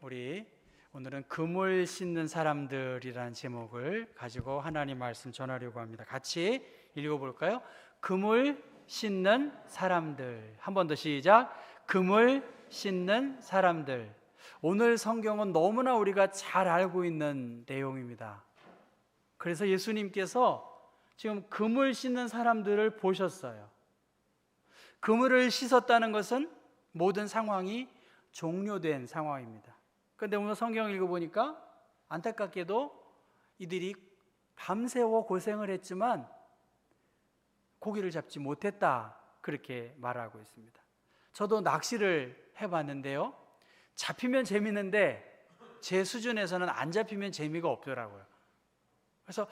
우리 오늘은 그물 씻는 사람들이라는 제목을 가지고 하나님 말씀 전하려고 합니다. 같이 읽어볼까요? 그물 씻는 사람들. 한 번 더 시작. 그물 씻는 사람들. 오늘 성경은 너무나 우리가 잘 알고 있는 내용입니다. 그래서 예수님께서 지금 그물 씻는 사람들을 보셨어요. 그물을 씻었다는 것은 모든 상황이 종료된 상황입니다. 그런데 오늘 성경을 읽어보니까 안타깝게도 이들이 밤새워 고생을 했지만 고기를 잡지 못했다, 그렇게 말하고 있습니다. 저도 낚시를 해봤는데요, 잡히면 재밌는데 제 수준에서는 안 잡히면 재미가 없더라고요. 그래서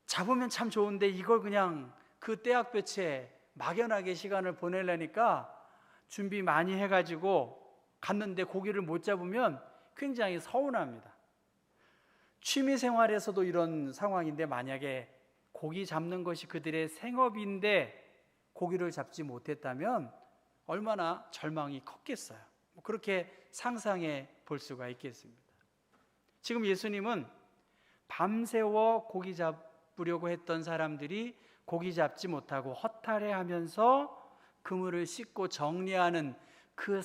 잡으면 참 좋은데 이걸 그냥 그 떼약볕에 막연하게 시간을 보내려니까 준비 많이 해가지고 갔는데 고기를 못 잡으면 굉장히 서운합니다. 취미생활에서도 이런 상황인데 만약에 고기 잡는 것이 그들의 생업인데 고기를 잡지 못했다면 얼마나 절망이 컸겠어요. 그렇게 상상해 볼 수가 있겠습니다. 지금 예수님은 밤새워 고기 잡으려고 했던 사람들이 고기 잡지 못하고 허탈해하면서 그물을 씻고 정리하는 그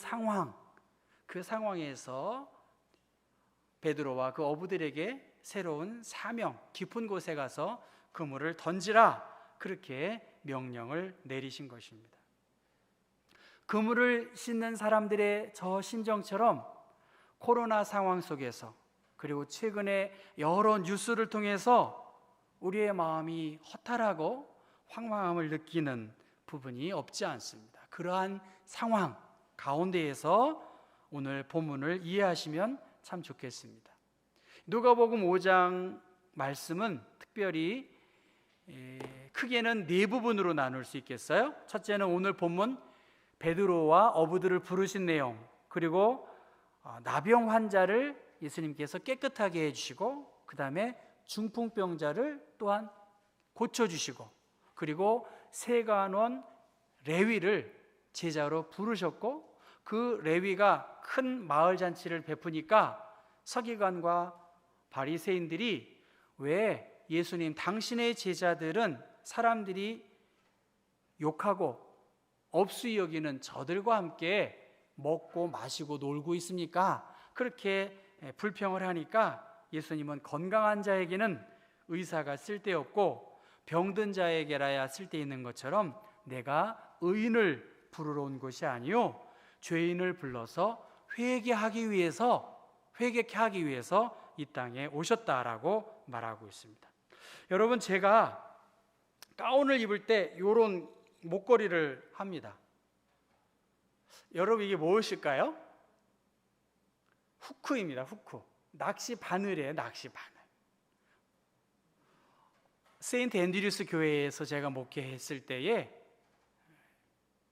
상황에서 베드로와 그 어부들에게 새로운 사명, 깊은 곳에 가서 그물을 던지라, 그렇게 명령을 내리신 것입니다. 그물을 씻는 사람들의 저 심정처럼 코로나 상황 속에서, 그리고 최근에 여러 뉴스를 통해서 우리의 마음이 허탈하고 황망함을 느끼는 부분이 없지 않습니다. 그러한 상황 가운데에서 오늘 본문을 이해하시면 참 좋겠습니다. 누가복음 5장 말씀은 특별히 크게는 네 부분으로 나눌 수 있겠어요. 첫째는 오늘 본문 베드로와 어부들을 부르신 내용, 그리고 나병 환자를 예수님께서 깨끗하게 해주시고, 그 다음에 중풍병자를 또한 고쳐주시고, 그리고 세간원 레위를 제자로 부르셨고, 그 레위가 큰 마을 잔치를 베푸니까 서기관과 바리새인들이 왜 예수님 당신의 제자들은 사람들이 욕하고 업수이 여기는 저들과 함께 먹고 마시고 놀고 있습니까? 그렇게 불평을 하니까 예수님은 건강한 자에게는 의사가 쓸데없고 병든 자에게라야 쓸데있는 것처럼 내가 의인을 부르러 온 것이 아니요 죄인을 불러서 회개케 하기 위해서 이 땅에 오셨다라고 말하고 있습니다. 여러분, 제가 가운을 입을 때 이런 목걸이를 합니다. 여러분, 이게 무엇일까요? 후크입니다. 후크. 낚시 바늘이에요. 낚시 바늘. 세인트 앤드류스 교회에서 제가 목회했을 때에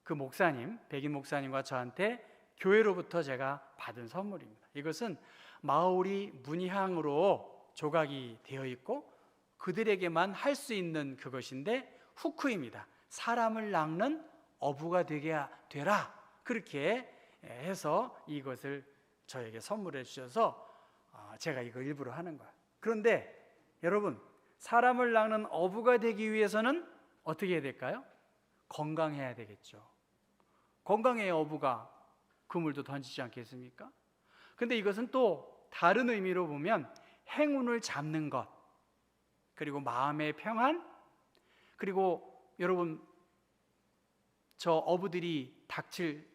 그 목사님, 백인 목사님과 저한테 교회로부터 제가 받은 선물입니다. 이것은 마오리 문양으로 조각이 되어 있고 그들에게만 할 수 있는 그것인데 후크입니다. 사람을 낚는 어부가 되게 되라, 그렇게 해서 이것을 저에게 선물해 주셔서 제가 이거 일부러 하는 거예요. 그런데 여러분, 사람을 낚는 어부가 되기 위해서는 어떻게 해야 될까요? 건강해야 되겠죠. 건강해야 어부가 그물도 던지지 않겠습니까? 근데 이것은 또 다른 의미로 보면 행운을 잡는 것, 그리고 마음의 평안, 그리고 여러분, 저 어부들이 닥칠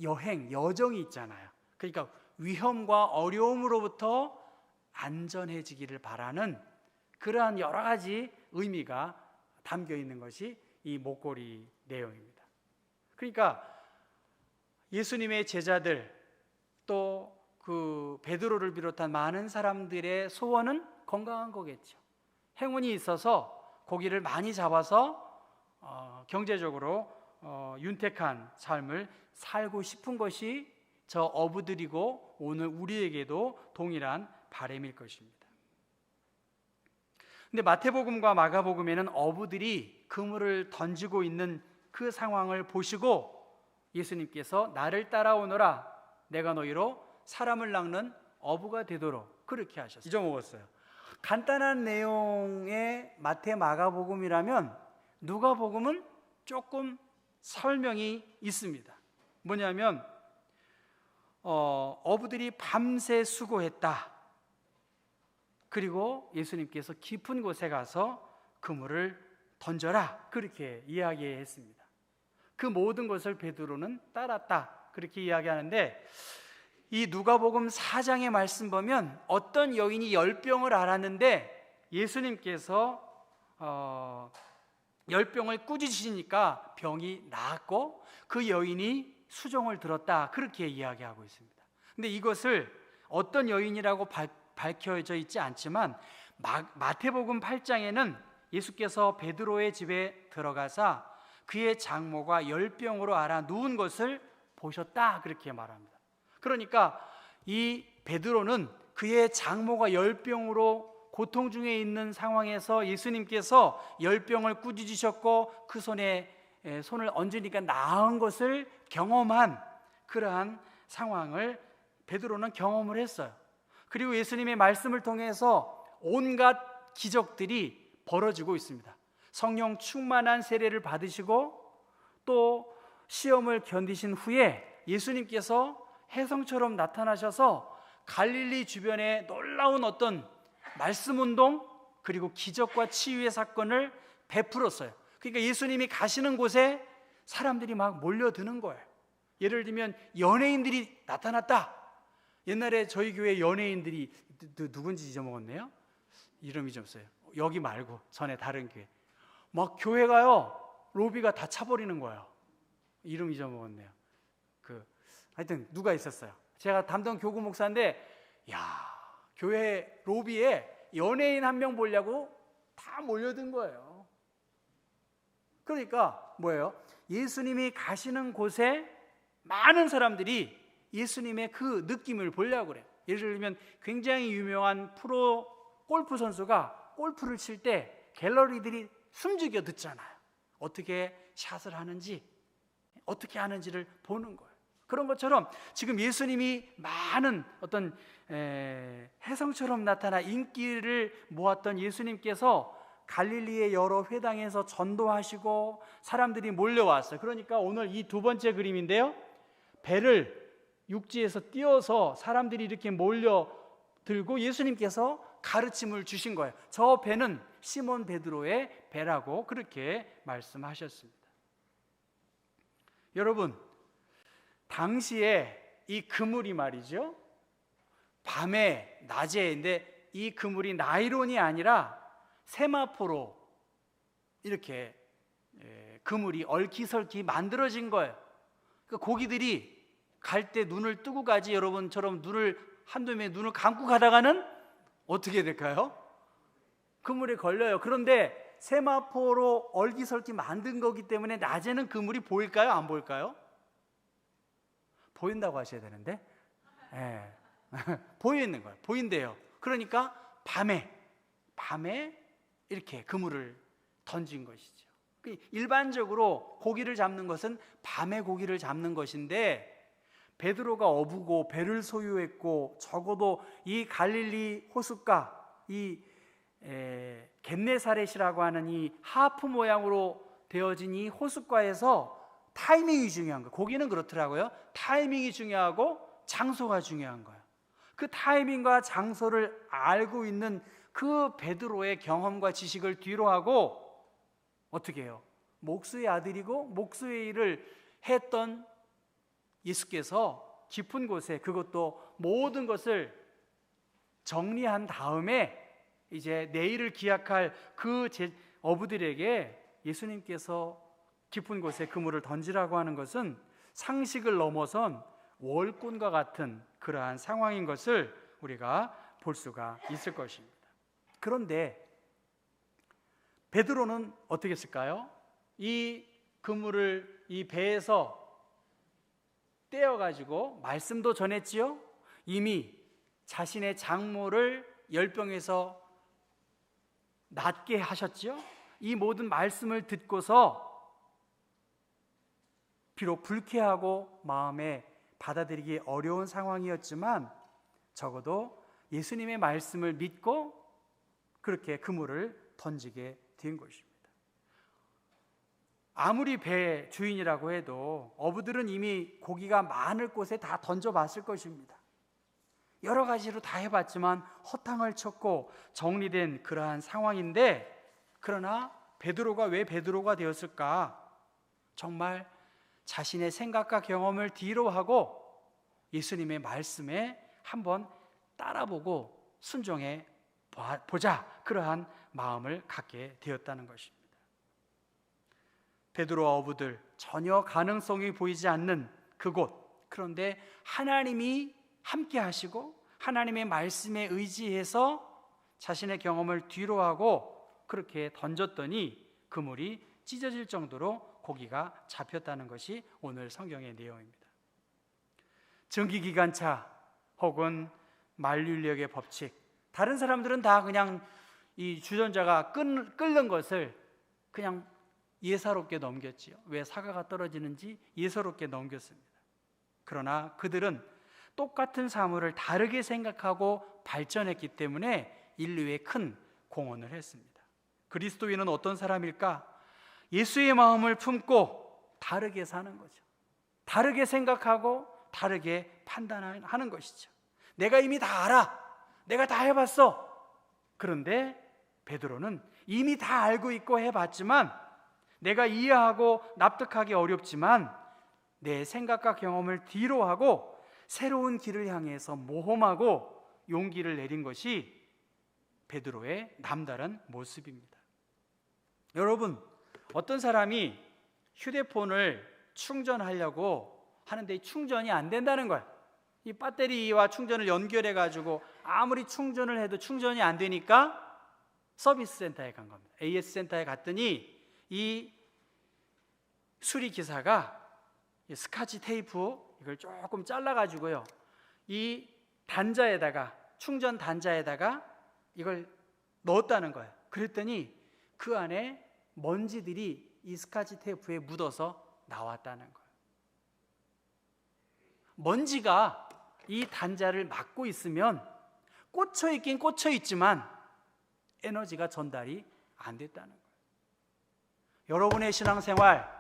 여정이 있잖아요. 그러니까 위험과 어려움으로부터 안전해지기를 바라는 그러한 여러 가지 의미가 담겨 있는 것이 이 목걸이 내용입니다. 그러니까 예수님의 제자들, 또 그 베드로를 비롯한 많은 사람들의 소원은 건강한 거겠죠. 행운이 있어서 고기를 많이 잡아서 경제적으로 윤택한 삶을 살고 싶은 것이 저 어부들이고 오늘 우리에게도 동일한 바람일 것입니다. 근데 마태복음과 마가복음에는 어부들이 그물을 던지고 있는 그 상황을 보시고 예수님께서 나를 따라오너라, 내가 너희로 사람을 낚는 어부가 되도록 그렇게 하셨어요. 잊어먹었어요. 간단한 내용의 마태, 마가복음이라면 누가복음은 조금 설명이 있습니다. 뭐냐면 어부들이 밤새 수고했다. 그리고 예수님께서 깊은 곳에 가서 그물을 던져라, 그렇게 이야기했습니다. 그 모든 것을 베드로는 따랐다, 그렇게 이야기하는데, 이 누가복음 4장의 말씀 보면 어떤 여인이 열병을 앓았는데 예수님께서 열병을 꾸짖으시니까 병이 나았고 그 여인이 수종을 들었다, 그렇게 이야기하고 있습니다. 근데 이것을 어떤 여인이라고 밝혀져 있지 않지만 마태복음 8장에는 예수께서 베드로의 집에 들어가사 그의 장모가 열병으로 앓아 누운 것을 보셨다, 그렇게 말합니다. 그러니까 이 베드로는 그의 장모가 열병으로 고통 중에 있는 상황에서 예수님께서 열병을 꾸짖으셨고 그 손에 손을 얹으니까 나은 것을 경험한 그러한 상황을 베드로는 경험을 했어요. 그리고 예수님의 말씀을 통해서 온갖 기적들이 벌어지고 있습니다. 성령 충만한 세례를 받으시고 또 시험을 견디신 후에 예수님께서 혜성처럼 나타나셔서 갈릴리 주변에 놀라운 어떤 말씀 운동 그리고 기적과 치유의 사건을 베풀었어요. 그러니까 예수님이 가시는 곳에 사람들이 막 몰려드는 거예요. 예를 들면 연예인들이 나타났다. 옛날에 저희 교회 연예인들이 누군지 잊어먹었네요. 이름이 좀 써요. 여기 말고 전에 다른 교회 막 교회가요 로비가 다 차버리는 거예요. 이름 잊어먹었네요. 하여튼 누가 있었어요. 제가 담당 교구 목사인데 교회 로비에 연예인 한 명 보려고 다 몰려든 거예요. 그러니까 뭐예요? 예수님이 가시는 곳에 많은 사람들이 예수님의 그 느낌을 보려고 그래요. 예를 들면 굉장히 유명한 프로 골프 선수가 골프를 칠 때 갤러리들이 숨죽여 듣잖아요. 어떻게 샷을 하는지, 어떻게 하는지를 보는 거예요. 그런 것처럼 지금 예수님이 많은 어떤 혜성처럼 나타나 인기를 모았던 예수님께서 갈릴리의 여러 회당에서 전도하시고 사람들이 몰려왔어요. 그러니까 오늘 이 두 번째 그림인데요, 배를 육지에서 띄워서 사람들이 이렇게 몰려들고 예수님께서 가르침을 주신 거예요. 저 배는 시몬 베드로의 배라고 그렇게 말씀하셨습니다. 여러분, 당시에 이 그물이 말이죠, 밤에 낮에인데 이 그물이 나일론이 아니라 세마포로 이렇게 그물이 얼키설키 만들어진 거예요. 그러니까 고기들이 갈 때 눈을 뜨고 가지, 여러분처럼 한두 명이 눈을 감고 가다가는 어떻게 될까요? 그물에 걸려요. 그런데 세마포로 얼기설기 만든 거기 때문에 낮에는 그물이 보일까요? 안 보일까요? 보인다고 하셔야 되는데 보이는 거예요. 보인대요. 그러니까 밤에 이렇게 그물을 던진 것이죠. 일반적으로 고기를 잡는 것은 밤에 고기를 잡는 것인데 베드로가 어부고 배를 소유했고 적어도 이 갈릴리 호숫가, 이 겟네사렛이라고 하는 이 하프 모양으로 되어진 이 호숫가에서 타이밍이 중요한 거예요. 고기는 그렇더라고요. 타이밍이 중요하고 장소가 중요한 거예요. 그 타이밍과 장소를 알고 있는 그 베드로의 경험과 지식을 뒤로 하고 어떻게 해요? 목수의 아들이고 목수의 일을 했던 예수께서 깊은 곳에 그것도 모든 것을 정리한 다음에 이제 내일을 기약할 그 어부들에게 예수님께서 깊은 곳에 그물을 던지라고 하는 것은 상식을 넘어선 월권과 같은 그러한 상황인 것을 우리가 볼 수가 있을 것입니다. 그런데 베드로는 어떻게 했을까요? 이 그물을 이 배에서 떼어가지고 말씀도 전했지요. 이미 자신의 장모를 열병에서 낫게 하셨지요. 이 모든 말씀을 듣고서 비록 불쾌하고 마음에 받아들이기 어려운 상황이었지만 적어도 예수님의 말씀을 믿고 그렇게 그물을 던지게 된 것입니다. 아무리 배 주인이라고 해도 어부들은 이미 고기가 많을 곳에 다 던져봤을 것입니다. 여러 가지로 다 해봤지만 허탕을 쳤고 정리된 그러한 상황인데, 그러나 베드로가 왜 베드로가 되었을까? 정말 자신의 생각과 경험을 뒤로 하고 예수님의 말씀에 한번 따라보고 순종해 보자, 그러한 마음을 갖게 되었다는 것입니다. 베드로와 어부들, 전혀 가능성이 보이지 않는 그곳, 그런데 하나님이 함께 하시고 하나님의 말씀에 의지해서 자신의 경험을 뒤로 하고 그렇게 던졌더니 그물이 찢어질 정도로 고기가 잡혔다는 것이 오늘 성경의 내용입니다. 증기기관차 혹은 만륜력의 법칙, 다른 사람들은 다 그냥 이 주전자가 끓는 것을 그냥 예사롭게 넘겼지요. 왜 사과가 떨어지는지 예사롭게 넘겼습니다. 그러나 그들은 똑같은 사물을 다르게 생각하고 발전했기 때문에 인류에 큰 공헌을 했습니다. 그리스도인은 어떤 사람일까? 예수의 마음을 품고 다르게 사는 거죠. 다르게 생각하고 다르게 판단하는 것이죠. 내가 이미 다 알아, 내가 다 해봤어. 그런데 베드로는 이미 다 알고 있고 해봤지만, 내가 이해하고 납득하기 어렵지만 내 생각과 경험을 뒤로 하고 새로운 길을 향해서 모험하고 용기를 내린 것이 베드로의 남다른 모습입니다. 여러분, 어떤 사람이 휴대폰을 충전하려고 하는데 충전이 안 된다는 거예요. 이 배터리와 충전을 연결해 가지고 아무리 충전을 해도 충전이 안 되니까 서비스 센터에 간 겁니다. AS 센터에 갔더니 이 수리기사가 스카치 테이프 이걸 조금 잘라 가지고요, 이 단자에다가, 충전 단자에다가 이걸 넣었다는 거예요. 그랬더니 그 안에 먼지들이 이 스카치 테이프에 묻어서 나왔다는 거예요. 먼지가 이 단자를 막고 있으면 꽂혀 있긴 꽂혀 있지만 에너지가 전달이 안 됐다는 거예요. 여러분의 신앙생활,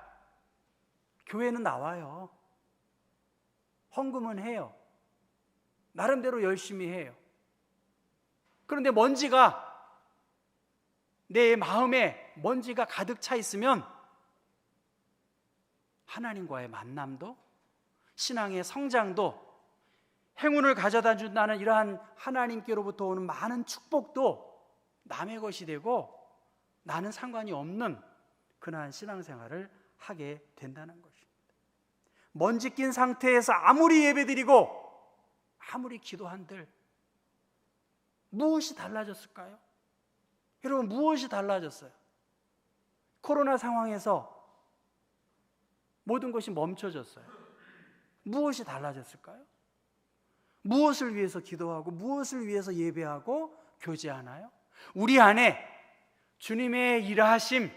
교회는 나와요. 헌금은 해요. 나름대로 열심히 해요. 그런데 먼지가, 내 마음에 먼지가 가득 차 있으면 하나님과의 만남도, 신앙의 성장도, 행운을 가져다 준다는 이러한 하나님께로부터 오는 많은 축복도 남의 것이 되고 나는 상관이 없는 그러한 신앙생활을 하게 된다는 것입니다. 먼지 낀 상태에서 아무리 예배드리고 아무리 기도한들 무엇이 달라졌을까요? 여러분, 무엇이 달라졌어요? 코로나 상황에서 모든 것이 멈춰졌어요. 무엇이 달라졌을까요? 무엇을 위해서 기도하고 무엇을 위해서 예배하고 교제하나요? 우리 안에 주님의 일하심,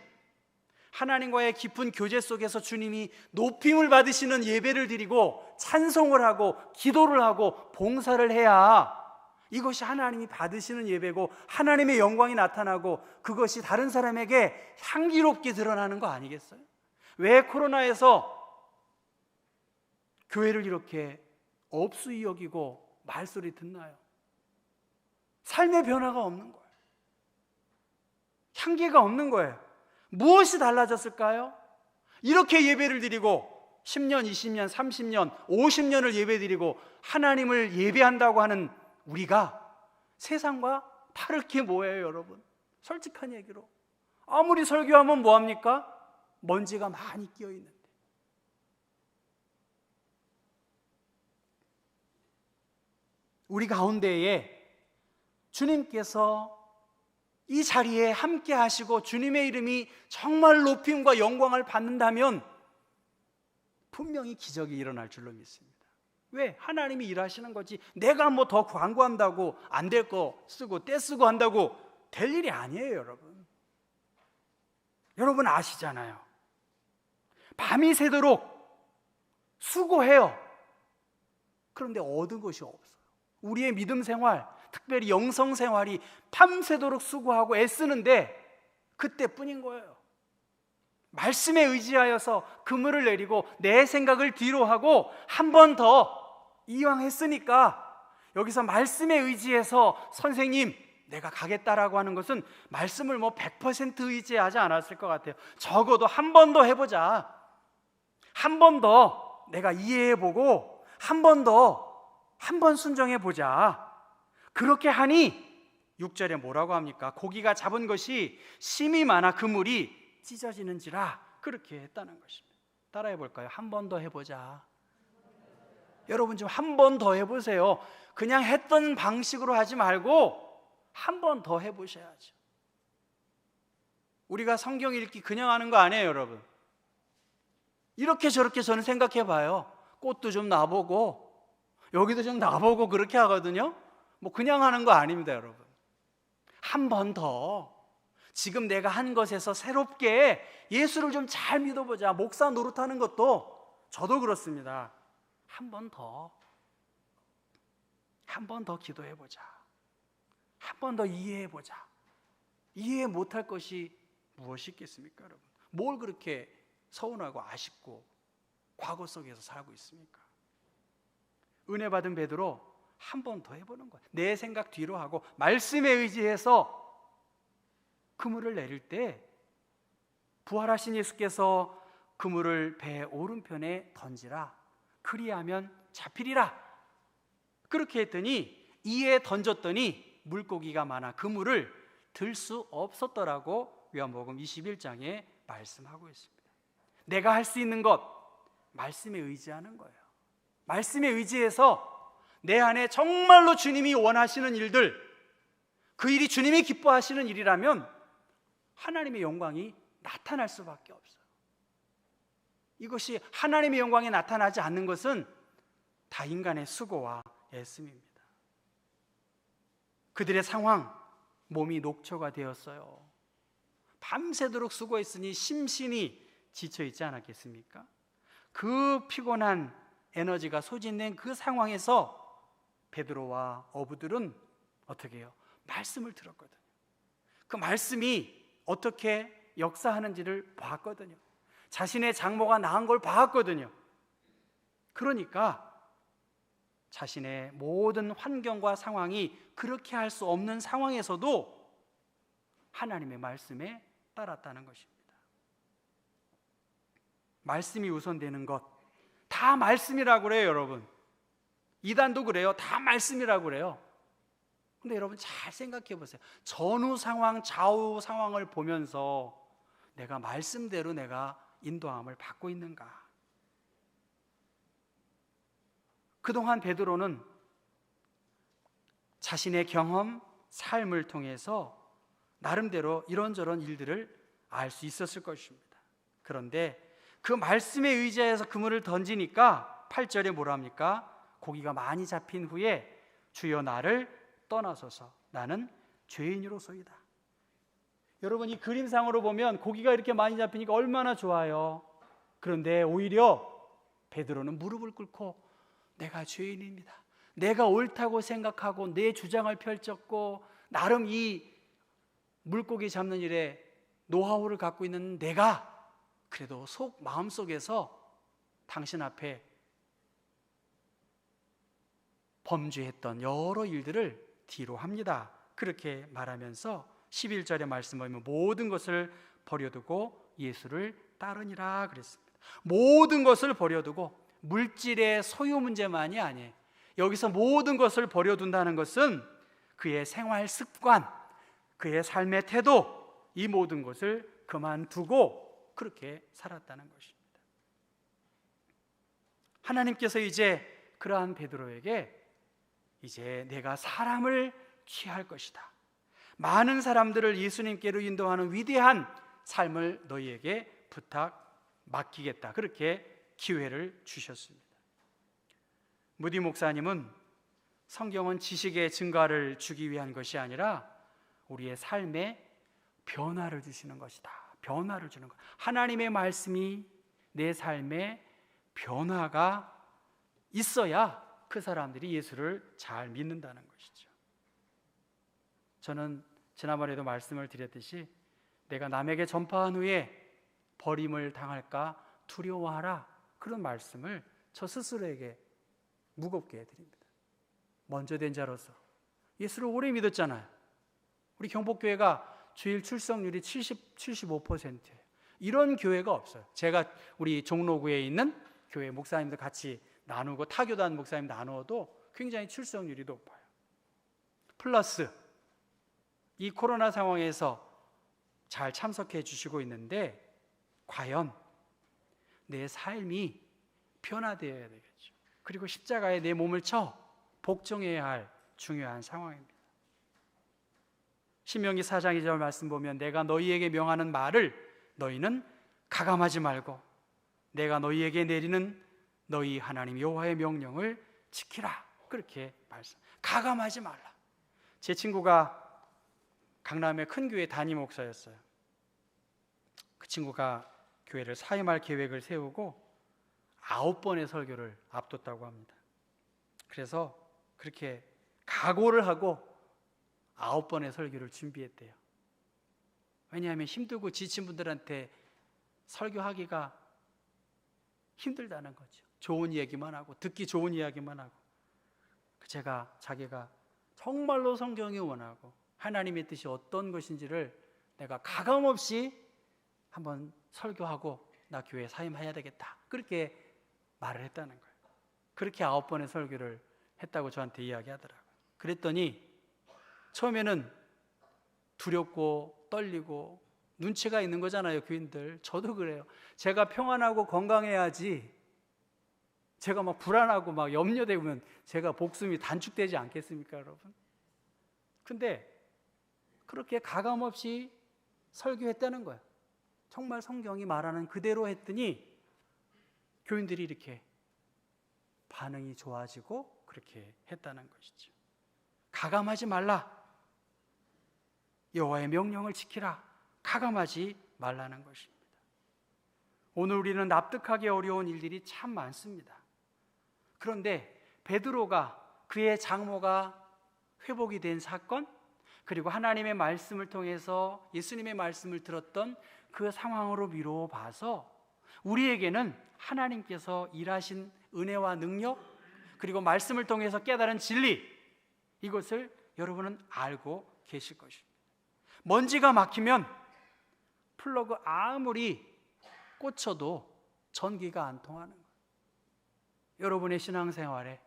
하나님과의 깊은 교제 속에서 주님이 높임을 받으시는 예배를 드리고 찬송을 하고 기도를 하고 봉사를 해야 이것이 하나님이 받으시는 예배고 하나님의 영광이 나타나고 그것이 다른 사람에게 향기롭게 드러나는 거 아니겠어요? 왜 코로나에서 교회를 이렇게 업수이 여기고 말소리 듣나요? 삶의 변화가 없는 거예요. 향기가 없는 거예요. 무엇이 달라졌을까요? 이렇게 예배를 드리고 10년, 20년, 30년, 50년을 예배드리고 하나님을 예배한다고 하는 우리가 세상과 다를 게 뭐예요, 여러분? 솔직한 얘기로 아무리 설교하면 뭐합니까? 먼지가 많이 끼어 있는데. 우리 가운데에 주님께서 이 자리에 함께 하시고 주님의 이름이 정말 높임과 영광을 받는다면 분명히 기적이 일어날 줄로 믿습니다. 왜? 하나님이 일하시는 거지. 내가 뭐 더 광고한다고 안 될 거 쓰고 떼쓰고 한다고 될 일이 아니에요, 여러분. 여러분 아시잖아요. 밤이 새도록 수고해요. 그런데 얻은 것이 없어요. 우리의 믿음 생활, 특별히 영성 생활이 밤새도록 수고하고 애쓰는데 그때뿐인 거예요. 말씀에 의지하여서 그물을 내리고 내 생각을 뒤로 하고 한 번 더 이왕 했으니까 여기서 말씀에 의지해서 선생님 내가 가겠다라고 하는 것은 말씀을 100% 의지하지 않았을 것 같아요. 적어도 한 번 더 해보자. 한 번 더 내가 이해해보고 한 번 순종해보자. 그렇게 하니 6절에 뭐라고 합니까? 고기가 잡은 것이 심이 많아 그물이 찢어지는지라 그렇게 했다는 것입니다. 따라해 볼까요? 한 번 더 해보자. 여러분 좀 한 번 더 해보세요. 그냥 했던 방식으로 하지 말고 한 번 더 해보셔야죠. 우리가 성경 읽기 그냥 하는 거 아니에요, 여러분. 이렇게 저렇게 저는 생각해 봐요. 꽃도 좀 놔보고 여기도 좀 놔보고 그렇게 하거든요. 그냥 하는 거 아닙니다, 여러분. 한 번 더 지금 내가 한 것에서 새롭게 예수를 좀 잘 믿어보자. 목사 노릇하는 것도 저도 그렇습니다. 한 번 더 기도해보자. 한 번 더 이해해보자. 이해 못할 것이 무엇이 있겠습니까, 여러분? 뭘 그렇게 서운하고 아쉽고 과거 속에서 살고 있습니까? 은혜 받은 베드로 한 번 더 해보는 거예요. 내 생각 뒤로 하고 말씀에 의지해서 그물을 내릴 때 부활하신 예수께서 그물을 배 오른편에 던지라. 그리하면 잡히리라. 그렇게 했더니 이에 던졌더니 물고기가 많아 그물을 들 수 없었더라고 요한복음 21장에 말씀하고 있습니다. 내가 할 수 있는 것 말씀에 의지하는 거예요. 말씀에 의지해서 내 안에 정말로 주님이 원하시는 일들, 그 일이 주님이 기뻐하시는 일이라면 하나님의 영광이 나타날 수밖에 없어요. 이것이 하나님의 영광이 나타나지 않는 것은 다 인간의 수고와 애씀입니다. 그들의 상황, 몸이 녹초가 되었어요. 밤새도록 수고했으니 심신이 지쳐있지 않았겠습니까? 그 피곤한 에너지가 소진된 그 상황에서 베드로와 어부들은 어떻게 해요? 말씀을 들었거든요. 그 말씀이 어떻게 역사하는지를 봤거든요. 자신의 장모가 낳은 걸 봤거든요. 그러니까 자신의 모든 환경과 상황이 그렇게 할 수 없는 상황에서도 하나님의 말씀에 따랐다는 것입니다. 말씀이 우선되는 것, 다 말씀이라고 그래요, 여러분. 이단도 그래요. 다 말씀이라고 그래요. 근데 여러분 잘 생각해 보세요. 전후 상황, 좌우 상황을 보면서 내가 말씀대로 내가 인도함을 받고 있는가? 그동안 베드로는 자신의 경험, 삶을 통해서 나름대로 이런저런 일들을 알 수 있었을 것입니다. 그런데 그 말씀에 의지해서 그물을 던지니까 8절에 뭐라 합니까? 고기가 많이 잡힌 후에 주여 나를 떠나소서 나는 죄인으로소이다. 여러분 이 그림상으로 보면 고기가 이렇게 많이 잡히니까 얼마나 좋아요. 그런데 오히려 베드로는 무릎을 꿇고 내가 죄인입니다. 내가 옳다고 생각하고 내 주장을 펼쳤고 나름 이 물고기 잡는 일에 노하우를 갖고 있는 내가 그래도 마음속에서 당신 앞에 범죄했던 여러 일들을 뒤로 합니다. 그렇게 말하면서 11절의 말씀 보면 모든 것을 버려두고 예수를 따르니라 그랬습니다. 모든 것을 버려두고 물질의 소유 문제만이 아니에요. 여기서 모든 것을 버려둔다는 것은 그의 생활 습관, 그의 삶의 태도, 이 모든 것을 그만두고 그렇게 살았다는 것입니다. 하나님께서 이제 그러한 베드로에게 이제 내가 사람을 취할 것이다. 많은 사람들을 예수님께로 인도하는 위대한 삶을 너희에게 맡기겠다. 그렇게 기회를 주셨습니다. 무디 목사님은 성경은 지식의 증가를 주기 위한 것이 아니라 우리의 삶에 변화를 주시는 것이다. 변화를 주는 것. 하나님의 말씀이 내 삶에 변화가 있어야 그 사람들이 예수를 잘 믿는다는 것이죠. 저는 지난번에도 말씀을 드렸듯이 내가 남에게 전파한 후에 버림을 당할까 두려워하라, 그런 말씀을 저 스스로에게 무겁게 해드립니다. 먼저 된 자로서 예수를 오래 믿었잖아요. 우리 경복교회가 주일 출석률이 75%예요. 이런 교회가 없어요. 제가 우리 종로구에 있는 교회 목사님들 같이 나누고 타교단 목사님 나누어도 굉장히 출석률이 높아요. 플러스 이 코로나 상황에서 잘 참석해 주시고 있는데 과연 내 삶이 변화되어야 되겠죠. 그리고 십자가에 내 몸을 쳐 복종해야 할 중요한 상황입니다. 신명기 4장 2절 말씀 보면 내가 너희에게 명하는 말을 너희는 가감하지 말고 내가 너희에게 내리는 너희 하나님 여호와의 명령을 지키라, 그렇게 말씀. 가감하지 말라. 제 친구가 강남의 큰 교회 담임 목사였어요. 그 친구가 교회를 사임할 계획을 세우고 9번의 설교를 앞뒀다고 합니다. 그래서 그렇게 각오를 하고 9번의 설교를 준비했대요. 왜냐하면 힘들고 지친 분들한테 설교하기가 힘들다는 거죠. 좋은 얘기만 하고 듣기 좋은 이야기만 하고. 자기가 정말로 성경이 원하고 하나님의 뜻이 어떤 것인지를 내가 가감없이 한번 설교하고 나 교회 사임해야 되겠다, 그렇게 말을 했다는 거예요. 그렇게 9번의 설교를 했다고 저한테 이야기하더라고요. 그랬더니 처음에는 두렵고 떨리고 눈치가 있는 거잖아요, 교인들. 저도 그래요. 제가 평안하고 건강해야지 제가 막 불안하고 막 염려되면 제가 복숨이 단축되지 않겠습니까, 여러분? 근데 그렇게 가감없이 설교했다는 거예요. 정말 성경이 말하는 그대로 했더니 교인들이 이렇게 반응이 좋아지고 그렇게 했다는 것이죠. 가감하지 말라. 여호와의 명령을 지키라. 가감하지 말라는 것입니다. 오늘 우리는 납득하기 어려운 일들이 참 많습니다. 그런데 베드로가 그의 장모가 회복이 된 사건, 그리고 하나님의 말씀을 통해서 예수님의 말씀을 들었던 그 상황으로 미루어 봐서 우리에게는 하나님께서 일하신 은혜와 능력, 그리고 말씀을 통해서 깨달은 진리, 이것을 여러분은 알고 계실 것입니다. 먼지가 막히면 플러그 아무리 꽂혀도 전기가 안 통하는 거예요. 여러분의 신앙생활에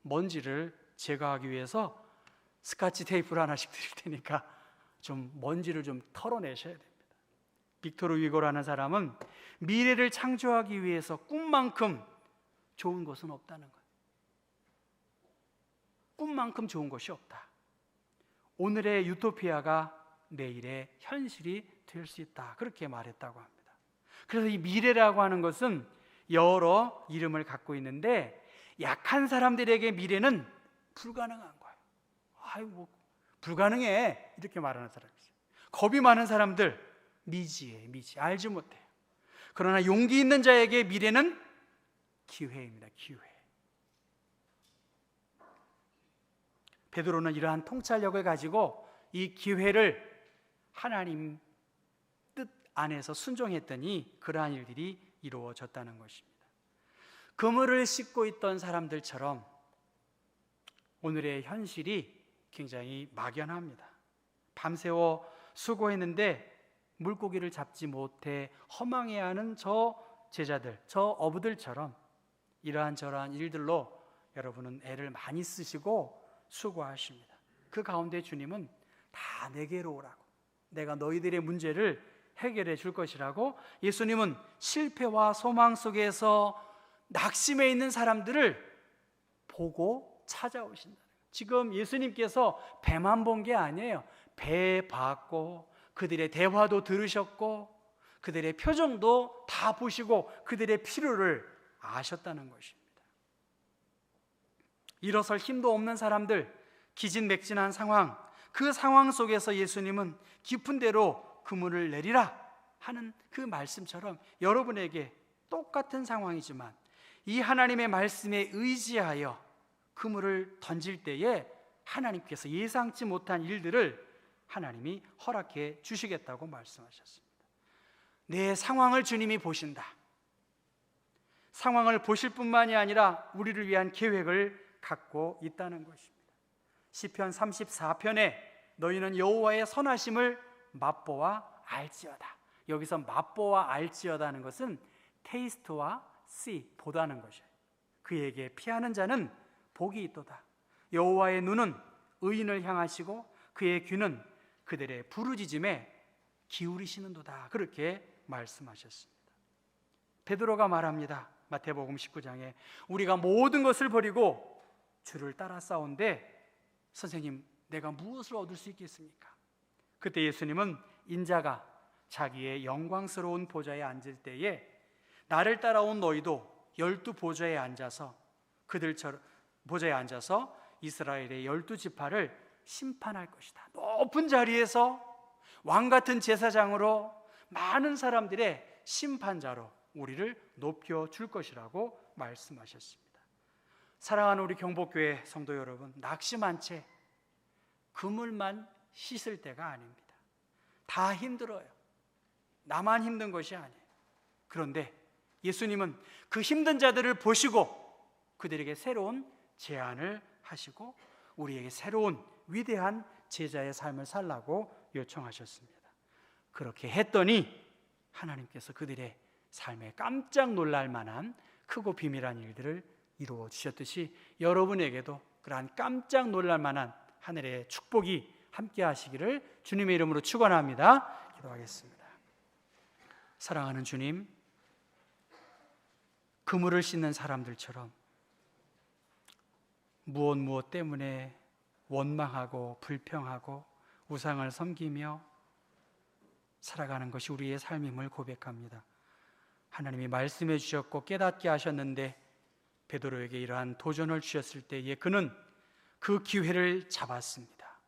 먼지를 제거하기 위해서 스카치 테이프를 하나씩 드릴 테니까 좀 먼지를 좀 털어내셔야 됩니다. 빅토르 위고라는 사람은 미래를 창조하기 위해서 꿈만큼 좋은 것은 없다는 거예요. 꿈만큼 좋은 것이 없다. 오늘의 유토피아가 내일의 현실이 될 수 있다, 그렇게 말했다고 합니다. 그래서 이 미래라고 하는 것은 여러 이름을 갖고 있는데 약한 사람들에게 미래는 불가능한 거예요. 아이고 불가능해, 이렇게 말하는 사람이 있어요. 겁이 많은 사람들 미지해, 미지, 알지 못해요. 그러나 용기 있는 자에게 미래는 기회입니다. 기회. 베드로는 이러한 통찰력을 가지고 이 기회를 하나님 뜻 안에서 순종했더니 그러한 일들이 이루어졌다는 것입니다. 그물을 씻고 있던 사람들처럼 오늘의 현실이 굉장히 막연합니다. 밤새워 수고했는데 물고기를 잡지 못해 허망해하는 저 제자들, 저 어부들처럼 이러한 저러한 일들로 여러분은 애를 많이 쓰시고 수고하십니다. 그 가운데 주님은 다 내게로 오라고, 내가 너희들의 문제를 해결해 줄 것이라고, 예수님은 실패와 소망 속에서 낙심해 있는 사람들을 보고 찾아오신다. 지금 예수님께서 배만 본 게 아니에요. 배 봤고 그들의 대화도 들으셨고 그들의 표정도 다 보시고 그들의 필요를 아셨다는 것입니다. 일어설 힘도 없는 사람들, 기진맥진한 상황, 그 상황 속에서 예수님은 깊은 데로 그물을 내리라 하는 그 말씀처럼 여러분에게 똑같은 상황이지만 이 하나님의 말씀에 의지하여 그물을 던질 때에 하나님께서 예상치 못한 일들을 하나님이 허락해 주시겠다고 말씀하셨습니다. 내 상황을 주님이 보신다. 상황을 보실 뿐만이 아니라 우리를 위한 계획을 갖고 있다는 것입니다. 시편 34편에 너희는 여호와의 선하심을 맛보아 알지어다. 여기서 맛보아 알지어다는 것은 테이스트와 씨, 보다는 것이에요. 그에게 피하는 자는 복이 있도다. 여호와의 눈은 의인을 향하시고 그의 귀는 그들의 부르짖음에 기울이시는도다. 그렇게 말씀하셨습니다. 베드로가 말합니다. 마태복음 19장에 우리가 모든 것을 버리고 주를 따라 싸운데 선생님, 내가 무엇을 얻을 수 있겠습니까? 그때 예수님은 인자가 자기의 영광스러운 보좌에 앉을 때에 나를 따라온 너희도 12보좌에 앉아서 그들처럼 보좌에 앉아서 이스라엘의 12지파를 심판할 것이다. 높은 자리에서 왕같은 제사장으로 많은 사람들의 심판자로 우리를 높여줄 것이라고 말씀하셨습니다. 사랑하는 우리 경복교회 성도 여러분, 낙심한 채 그물만 씻을 때가 아닙니다. 다 힘들어요. 나만 힘든 것이 아니에요. 그런데 예수님은 그 힘든 자들을 보시고 그들에게 새로운 제안을 하시고 우리에게 새로운 위대한 제자의 삶을 살라고 요청하셨습니다. 그렇게 했더니 하나님께서 그들의 삶에 깜짝 놀랄 만한 크고 비밀한 일들을 이루어 주셨듯이 여러분에게도 그러한 깜짝 놀랄 만한 하늘의 축복이 함께 하시기를 주님의 이름으로 축원합니다. 기도하겠습니다. 사랑하는 주님, 그물을 씻는 사람들처럼 무엇 때문에 원망하고 불평하고 우상을 섬기며 살아가는 것이 우리의 삶임을 고백합니다. 하나님이 말씀해 주셨고 깨닫게 하셨는데 베드로에게 이러한 도전을 주셨을 때에 그는 그 기회를 잡았습니다.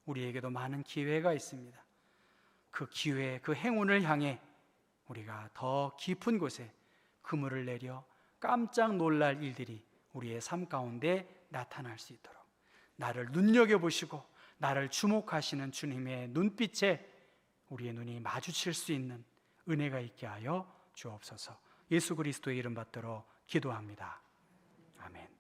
우리에게도 많은 기회가 있습니다. 그 기회, 그 행운을 향해 우리가 더 깊은 곳에 그물을 내려 깜짝 놀랄 일들이 우리의 삶 가운데 나타날 수 있도록 나를 눈여겨보시고 나를 주목하시는 주님의 눈빛에 우리의 눈이 마주칠 수 있는 은혜가 있게 하여 주옵소서. 예수 그리스도의 이름 받들어 기도합니다. 아멘.